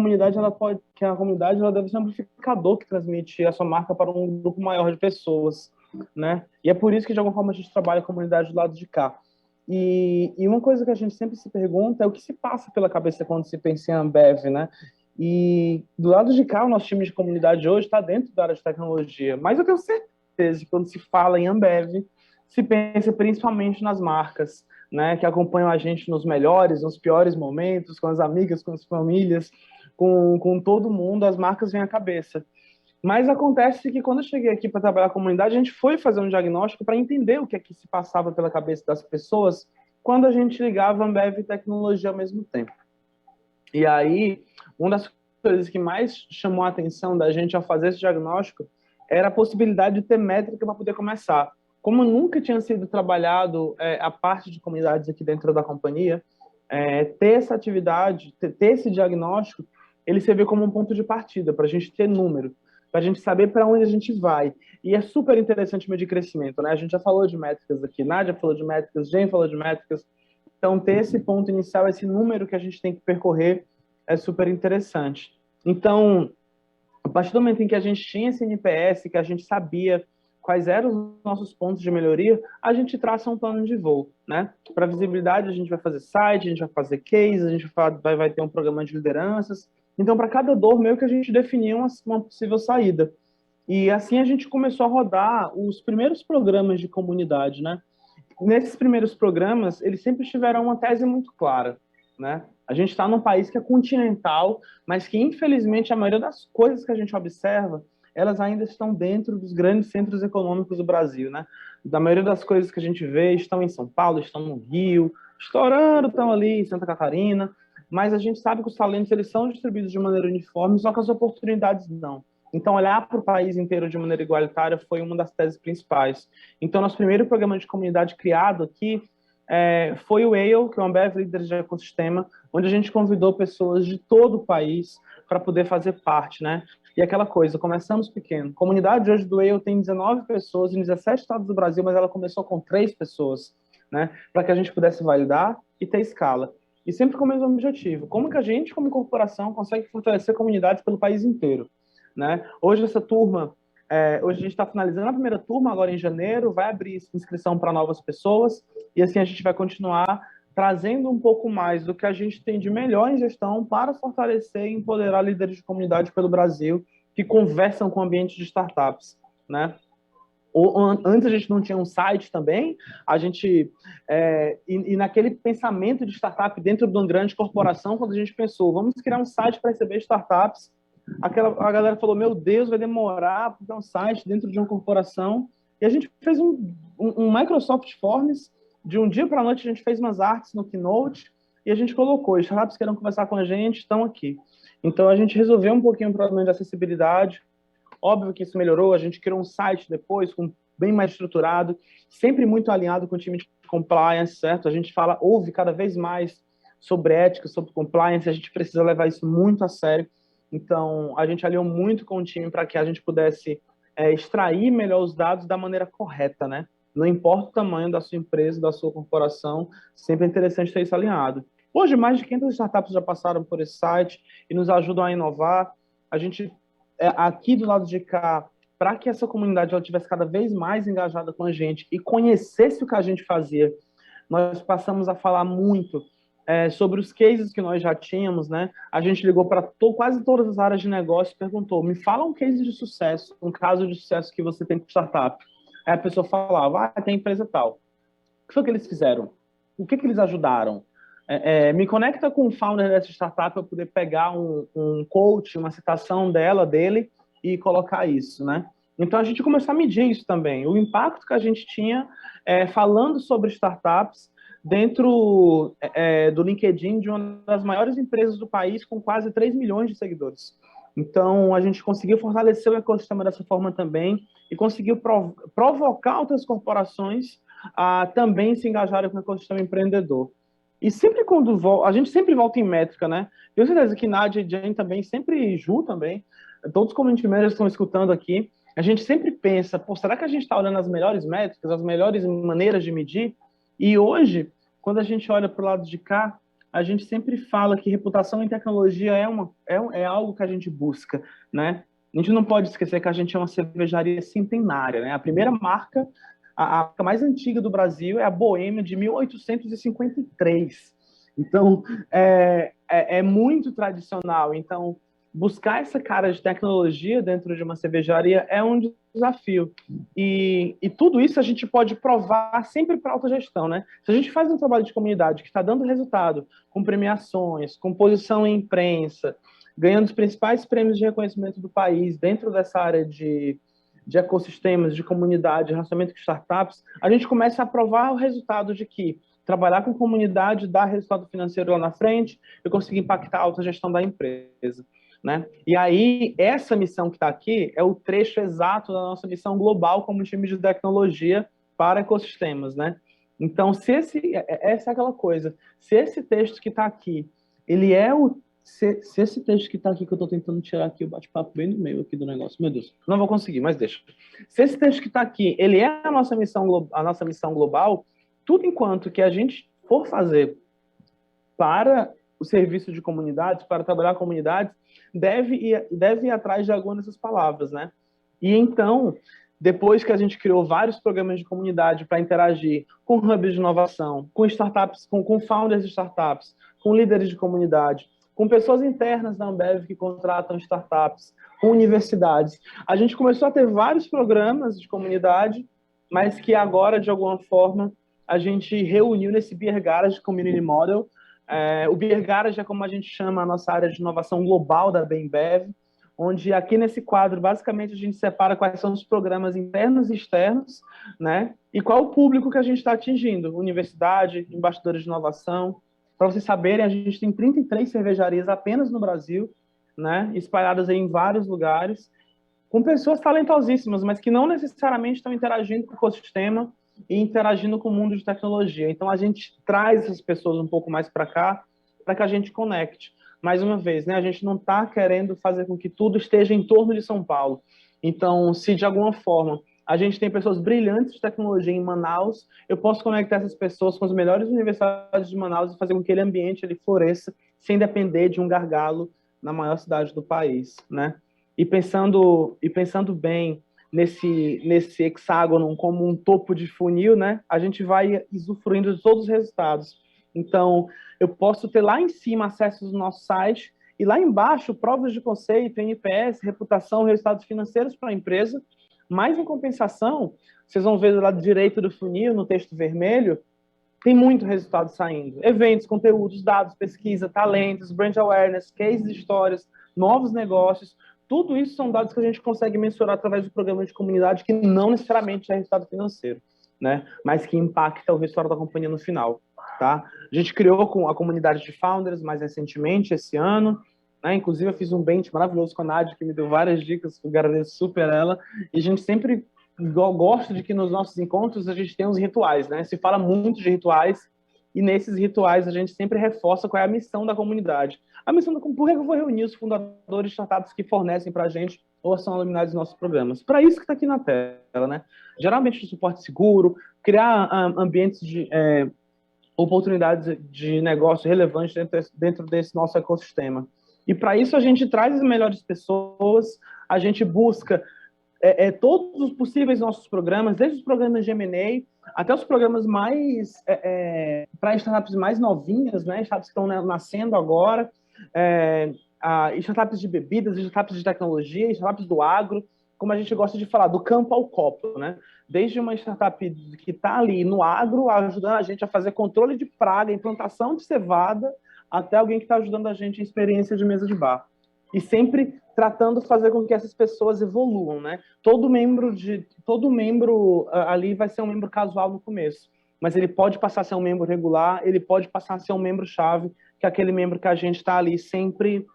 comunidade ela deve ser um amplificador que transmite a sua marca para um grupo maior de pessoas, né? E é por isso que de alguma forma a gente trabalha a comunidade do lado de cá. E uma coisa que a gente sempre se pergunta é o que se passa pela cabeça quando se pensa em Ambev, né? E do lado de cá, o nosso time de comunidade hoje está dentro da área de tecnologia, mas eu tenho certeza que quando se fala em Ambev, se pensa principalmente nas marcas, né, que acompanham a gente nos melhores, nos piores momentos, com as amigas, com as famílias, com todo mundo, as marcas vêm à cabeça. Mas acontece que quando eu cheguei aqui para trabalhar com a comunidade, a gente foi fazer um diagnóstico para entender o que é que se passava pela cabeça das pessoas quando a gente ligava Ambev e tecnologia ao mesmo tempo. E aí, uma das coisas que mais chamou a atenção da gente ao fazer esse diagnóstico era a possibilidade de ter métrica para poder começar. Como nunca tinha sido trabalhado a parte de comunidades aqui dentro da companhia, ter essa atividade, ter esse diagnóstico, ele serviu como um ponto de partida para a gente ter número, para a gente saber para onde a gente vai. E é super interessante medir crescimento, né? A gente já falou de métricas aqui, Nádia falou de métricas, Jen falou de métricas. Então, ter esse ponto inicial, esse número que a gente tem que percorrer, é super interessante. Então, a partir do momento em que a gente tinha esse NPS, que a gente sabia quais eram os nossos pontos de melhoria, a gente traça um plano de voo, né? Para visibilidade, a gente vai fazer site, a gente vai fazer case, a gente vai ter um programa de lideranças. Então, para cada dor, meio que a gente definia uma possível saída. E assim a gente começou a rodar os primeiros programas de comunidade, né? Nesses primeiros programas, eles sempre tiveram uma tese muito clara, né? A gente está num país que é continental, mas que, infelizmente, a maioria das coisas que a gente observa, elas ainda estão dentro dos grandes centros econômicos do Brasil, né? Da maioria das coisas que a gente vê estão em São Paulo, estão no Rio, estourando, estão ali em Santa Catarina, mas a gente sabe que os talentos eles são distribuídos de maneira uniforme, só que as oportunidades não. Então, olhar para o país inteiro de maneira igualitária foi uma das teses principais. Então, nosso primeiro programa de comunidade criado aqui foi o ALE, que é o Ambev Líderes de Ecossistema, onde a gente convidou pessoas de todo o país para poder fazer parte, né? E aquela coisa, começamos pequeno. A comunidade hoje do ALE tem 19 pessoas em 17 estados do Brasil, mas ela começou com 3 pessoas, né? Para que a gente pudesse validar e ter escala. E sempre com o mesmo objetivo. Como que a gente, como corporação, consegue fortalecer comunidades pelo país inteiro, né? Hoje essa turma Hoje a gente está finalizando a primeira turma, agora em janeiro, vai abrir inscrição para novas pessoas, e assim a gente vai continuar trazendo um pouco mais do que a gente tem de melhor em gestão para fortalecer e empoderar líderes de comunidade pelo Brasil que conversam com ambientes de startups, né? Antes a gente não tinha um site também, a gente e naquele pensamento de startup dentro de uma grande corporação, quando a gente pensou, vamos criar um site para receber startups, a galera falou, meu Deus, vai demorar para criar um site dentro de uma corporação, e a gente fez um Microsoft Forms, de um dia para a noite a gente fez umas artes no Keynote, e a gente colocou, os startups que queiram conversar com a gente, estão aqui. Então a gente resolveu um pouquinho o problema de acessibilidade. Óbvio que isso melhorou, a gente criou um site depois, bem mais estruturado, sempre muito alinhado com o time de compliance, certo? A gente ouve cada vez mais sobre ética, sobre compliance, a gente precisa levar isso muito a sério. Então, a gente alinhou muito com o time para que a gente pudesse extrair melhor os dados da maneira correta, né? Não importa o tamanho da sua empresa, da sua corporação, sempre é interessante ter isso alinhado. Hoje, mais de 500 startups já passaram por esse site e nos ajudam a inovar. A gente aqui do lado de cá, para que essa comunidade ela tivesse cada vez mais engajada com a gente e conhecesse o que a gente fazia, nós passamos a falar muito sobre os cases que nós já tínhamos, né? A gente ligou para quase todas as áreas de negócio e perguntou, me fala um case de sucesso, um caso de sucesso que você tem com startup. Aí a pessoa falava, tem empresa tal. O que foi que eles fizeram? O que eles ajudaram? Me conecta com o founder dessa startup para poder pegar um coach, uma citação dele e colocar isso, né? Então a gente começou a medir isso também, o impacto que a gente tinha falando sobre startups dentro do LinkedIn de uma das maiores empresas do país com quase 3 milhões de seguidores. Então a gente conseguiu fortalecer o ecossistema dessa forma também e conseguiu provocar outras corporações a também se engajarem com o ecossistema empreendedor. E sempre a gente sempre volta em métrica, né? Tenho certeza que Nádia e Jane também, sempre Ju também, todos os community managers estão escutando aqui, a gente sempre pensa, será que a gente está olhando as melhores métricas, as melhores maneiras de medir? E hoje, quando a gente olha para o lado de cá, a gente sempre fala que reputação em tecnologia é algo que a gente busca, né? A gente não pode esquecer que a gente é uma cervejaria centenária, né? A primeira marca, a marca mais antiga do Brasil é a Boêmia, de 1853. Então, é muito tradicional. Então, buscar essa cara de tecnologia dentro de uma cervejaria é um desafio. E tudo isso a gente pode provar sempre para a autogestão, né? Se a gente faz um trabalho de comunidade que está dando resultado, com premiações, com posição em imprensa, ganhando os principais prêmios de reconhecimento do país dentro dessa área de ecossistemas, de comunidade, de relacionamento com startups, a gente começa a provar o resultado de que trabalhar com comunidade dá resultado financeiro lá na frente e conseguir impactar a autogestão da empresa, né? E aí, essa missão que está aqui é o trecho exato da nossa missão global como time de tecnologia para ecossistemas, né? Então, essa é aquela coisa, se esse texto que está aqui, ele é se esse texto que está aqui, que eu estou tentando tirar aqui o bate-papo bem no meio aqui do negócio, meu Deus, não vou conseguir, mas deixa. Se esse texto que está aqui, ele é a nossa missão global, tudo enquanto que a gente for fazer para o serviço de comunidades, para trabalhar comunidades, deve ir atrás de algumas dessas palavras, né? E então, depois que a gente criou vários programas de comunidade para interagir com hubs de inovação, com startups, com founders de startups, com líderes de comunidade, com pessoas internas da Ambev que contratam startups, com universidades, a gente começou a ter vários programas de comunidade, mas que agora, de alguma forma, a gente reuniu nesse Beer Garage Community Model. O Beer Garage é como a gente chama a nossa área de inovação global da Bembev, onde aqui nesse quadro, basicamente, a gente separa quais são os programas internos e externos, né? E qual o público que a gente está atingindo. Universidade, embaixadores de inovação. Para vocês saberem, a gente tem 33 cervejarias apenas no Brasil, né? Espalhadas aí em vários lugares, com pessoas talentosíssimas, mas que não necessariamente estão interagindo com o ecossistema e interagindo com o mundo de tecnologia. Então, a gente traz essas pessoas um pouco mais para cá, para que a gente conecte. Mais uma vez, né, a gente não está querendo fazer com que tudo esteja em torno de São Paulo. Então, se de alguma forma a gente tem pessoas brilhantes de tecnologia em Manaus, eu posso conectar essas pessoas com as melhores universidades de Manaus e fazer com que aquele ambiente ele floresça, sem depender de um gargalo na maior cidade do país, né? E pensando bem nesse hexágono como um topo de funil, né, a gente vai usufruindo de todos os resultados. Então, eu posso ter lá em cima acessos no nosso site e lá embaixo provas de conceito, NPS, reputação, resultados financeiros para a empresa, mas em compensação, vocês vão ver do lado direito do funil, no texto vermelho, tem muito resultado saindo. Eventos, conteúdos, dados, pesquisa, talentos, brand awareness, cases, histórias, novos negócios. Tudo isso são dados que a gente consegue mensurar através do programa de comunidade, que não necessariamente é resultado financeiro, né? Mas que impacta o resultado da companhia no final. Tá? A gente criou com a comunidade de founders mais recentemente, esse ano. Né? Inclusive, eu fiz um bench maravilhoso com a Nádia, que me deu várias dicas, eu agradeço super ela. E a gente sempre gosta de que nos nossos encontros a gente tenha uns rituais. Né? Se fala muito de rituais, e nesses rituais a gente sempre reforça qual é a missão da comunidade. A missão por que eu vou reunir os fundadores de startups que fornecem para a gente ou são alumni dos nossos programas? Para isso que está aqui na tela, né? Geralmente de suporte seguro, criar ambientes de oportunidades de negócio relevantes dentro desse nosso ecossistema. E para isso a gente traz as melhores pessoas, a gente busca todos os possíveis nossos programas, desde os programas de M&A até os programas mais para startups mais novinhas, né? Startups que estão nascendo agora, startups de bebidas, startups de tecnologia, startups do agro, como a gente gosta de falar, do campo ao copo, né? Desde uma startup que está ali no agro, ajudando a gente a fazer controle de praga, implantação de cevada, até alguém que está ajudando a gente em experiência de mesa de bar. E sempre tratando de fazer com que essas pessoas evoluam, né? Todo membro ali vai ser um membro casual no começo, mas ele pode passar a ser um membro regular, ele pode passar a ser um membro-chave, que é aquele membro que a gente está ali sempre,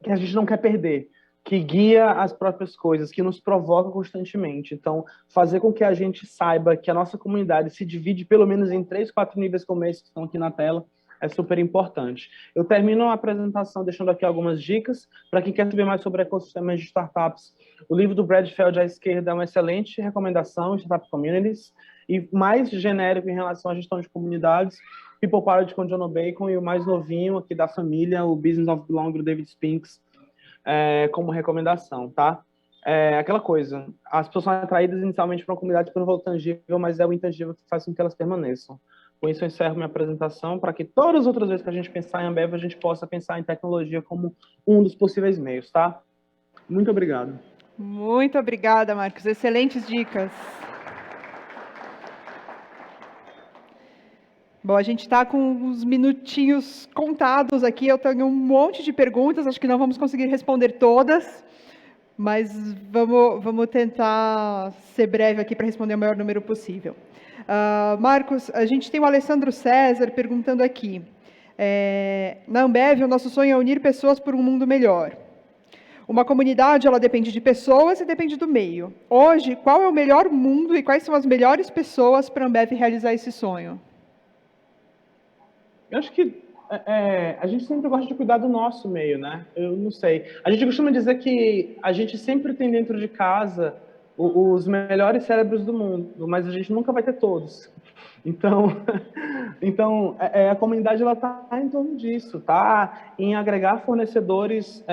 que a gente não quer perder, que guia as próprias coisas, que nos provoca constantemente. Então, fazer com que a gente saiba que a nossa comunidade se divide pelo menos em 3, 4 níveis como esses que estão aqui na tela, é super importante. Eu termino a apresentação deixando aqui algumas dicas para quem quer saber mais sobre ecossistemas de startups. O livro do Brad Feld à esquerda é uma excelente recomendação, Startup Communities, e mais genérico em relação à gestão de comunidades, People Powered com John Bacon, e o mais novinho aqui da família, o Business of Belong, do David Spinks, como recomendação, tá? Aquela coisa, as pessoas são atraídas inicialmente para uma comunidade por um valor tangível, mas é o intangível que faz com que elas permaneçam. Com isso, eu encerro minha apresentação para que todas as outras vezes que a gente pensar em Ambev, a gente possa pensar em tecnologia como um dos possíveis meios, tá? Muito obrigado. Muito obrigada, Marcos. Excelentes dicas. Bom, a gente está com uns minutinhos contados aqui. Eu tenho um monte de perguntas, acho que não vamos conseguir responder todas, mas vamos tentar ser breve aqui para responder o maior número possível. Marcos, a gente tem o Alessandro César perguntando aqui. Na Ambev, o nosso sonho é unir pessoas por um mundo melhor. Uma comunidade, ela depende de pessoas e depende do meio. Hoje, qual é o melhor mundo e quais são as melhores pessoas para a Ambev realizar esse sonho? Eu acho que a gente sempre gosta de cuidar do nosso meio, né? Eu não sei. A gente costuma dizer que a gente sempre tem dentro de casa os melhores cérebros do mundo, mas a gente nunca vai ter todos. Então a comunidade ela está em torno disso, tá? Em agregar fornecedores,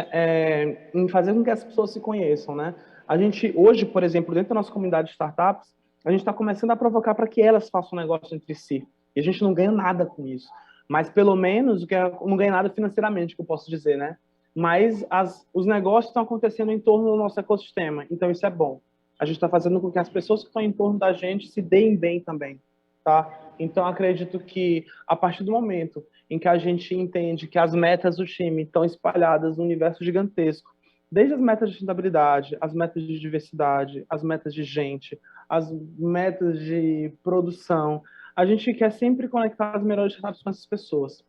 em fazer com que as pessoas se conheçam, né? A gente hoje, por exemplo, dentro da nossa comunidade de startups, a gente está começando a provocar para que elas façam um negócio entre si. E a gente não ganha nada com isso. Mas pelo menos não ganha nada financeiramente, que eu posso dizer, né? Mas os negócios estão acontecendo em torno do nosso ecossistema. Então isso é bom. A gente está fazendo com que as pessoas que estão em torno da gente se deem bem também, tá? Então, acredito que, a partir do momento em que a gente entende que as metas do time estão espalhadas no universo gigantesco, desde as metas de sustentabilidade, as metas de diversidade, as metas de gente, as metas de produção, a gente quer sempre conectar as melhores startups com essas pessoas,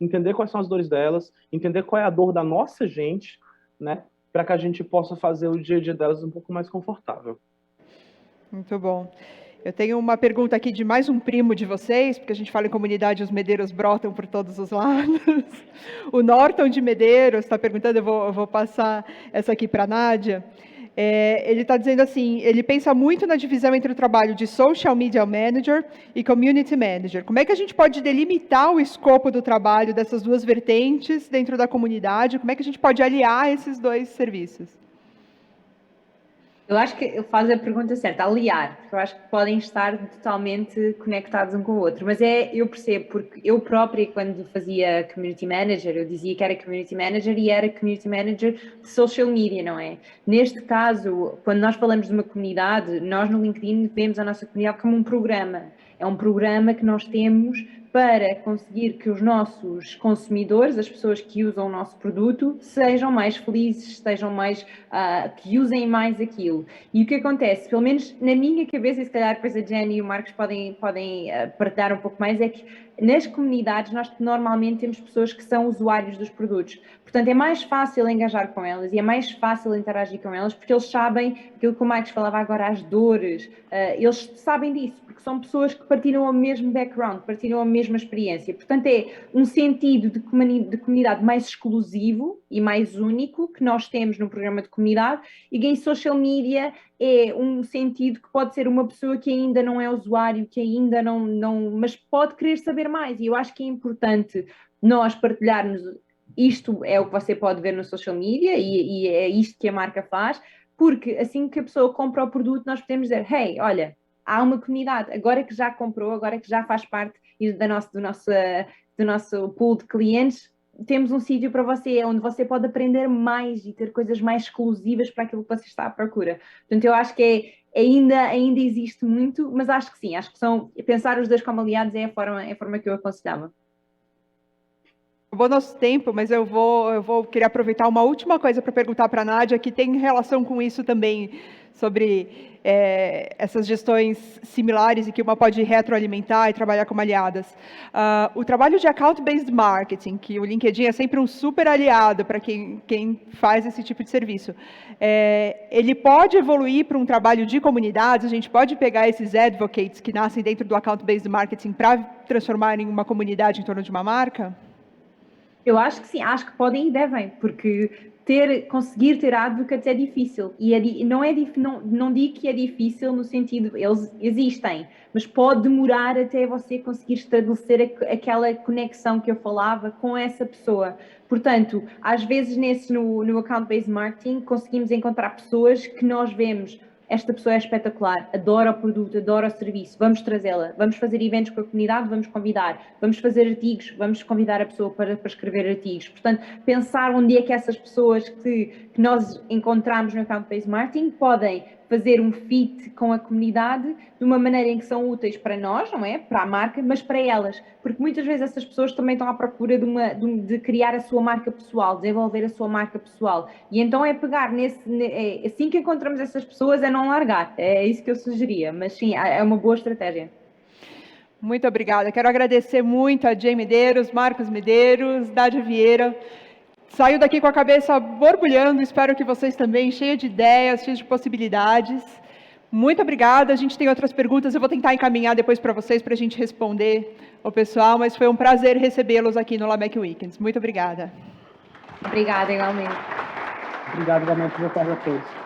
entender quais são as dores delas, entender qual é a dor da nossa gente, né? Para que a gente possa fazer o dia a dia delas um pouco mais confortável. Muito bom. Eu tenho uma pergunta aqui de mais um primo de vocês, porque a gente fala em comunidade, os medeiros brotam por todos os lados. O Norton de Medeiros está perguntando, eu vou passar essa aqui para a Nádia. Ele está dizendo assim, ele pensa muito na divisão entre o trabalho de Social Media Manager e Community Manager. Como é que a gente pode delimitar o escopo do trabalho dessas duas vertentes dentro da comunidade? Como é que a gente pode aliar esses dois serviços? Eu acho que ele faz a pergunta certa, aliar, porque eu acho que podem estar totalmente conectados um com o outro, mas eu percebo, porque eu própria, quando fazia Community Manager, eu dizia que era Community Manager e era Community Manager de Social Media, não é? Neste caso, quando nós falamos de uma comunidade, nós no LinkedIn vemos a nossa comunidade como um programa. É um programa que nós temos para conseguir que os nossos consumidores, as pessoas que usam o nosso produto, sejam mais felizes, estejam mais, que usem mais aquilo. E o que acontece, pelo menos na minha cabeça, e se calhar depois a Jenny e o Marcos podem partilhar um pouco mais, é que nas comunidades nós normalmente temos pessoas que são usuários dos produtos. Portanto, é mais fácil engajar com elas e é mais fácil interagir com elas porque eles sabem aquilo que o Marcos falava agora, as dores, eles sabem disso, porque são pessoas que partilham o mesmo background, partilham a mesma experiência. Portanto, é um sentido de comunidade mais exclusivo e mais único que nós temos no programa de comunidade, e que em social media é um sentido que pode ser uma pessoa que ainda não é usuário, que ainda não, mas pode querer saber mais, e eu acho que é importante nós partilharmos. Isto é o que você pode ver no social media e é isto que a marca faz, porque assim que a pessoa compra o produto, nós podemos dizer, hey, olha, há uma comunidade, agora que já comprou, agora que já faz parte do nosso pool de clientes, temos um sítio para você, onde você pode aprender mais e ter coisas mais exclusivas para aquilo que você está à procura. Portanto, eu acho que ainda existe muito, mas acho que sim, acho que pensar os dois como aliados é a forma que eu aconselhava. Acabou nosso tempo, mas eu vou querer aproveitar uma última coisa para perguntar para a Nádia, que tem relação com isso também, sobre essas gestões similares e que uma pode retroalimentar e trabalhar como aliadas. O trabalho de account-based marketing, que o LinkedIn é sempre um super aliado para quem faz esse tipo de serviço, ele pode evoluir para um trabalho de comunidades, a gente pode pegar esses advocates que nascem dentro do account-based marketing para transformar em uma comunidade em torno de uma marca? Eu acho que sim, acho que podem e devem, porque conseguir ter advocates é difícil, e não digo que é difícil no sentido, eles existem, mas pode demorar até você conseguir estabelecer aquela conexão que eu falava com essa pessoa. Portanto, às vezes no account-based marketing conseguimos encontrar pessoas que nós vemos, esta pessoa é espetacular, adora o produto, adora o serviço, vamos trazê-la, vamos fazer eventos com a comunidade, vamos convidar, vamos fazer artigos, vamos convidar a pessoa para escrever artigos. Portanto, pensar onde é que essas pessoas que nós encontramos no account-based marketing podem fazer um fit com a comunidade de uma maneira em que são úteis para nós, não é? Para a marca, mas para elas. Porque muitas vezes essas pessoas também estão à procura de criar a sua marca pessoal, desenvolver a sua marca pessoal. E então é pegar assim que encontramos essas pessoas, é não largar. É isso que eu sugeria. Mas sim, é uma boa estratégia. Muito obrigada. Quero agradecer muito a Jay Medeiros, Marcos Medeiros, Nádia Vieira. Saiu daqui com a cabeça borbulhando, espero que vocês também, cheia de ideias, cheia de possibilidades. Muito obrigada, a gente tem outras perguntas, eu vou tentar encaminhar depois para vocês, para a gente responder ao pessoal, mas foi um prazer recebê-los aqui no LAMEC Weekends. Muito obrigada. Obrigada, igualmente. Obrigado, igualmente. Boa tarde a todos.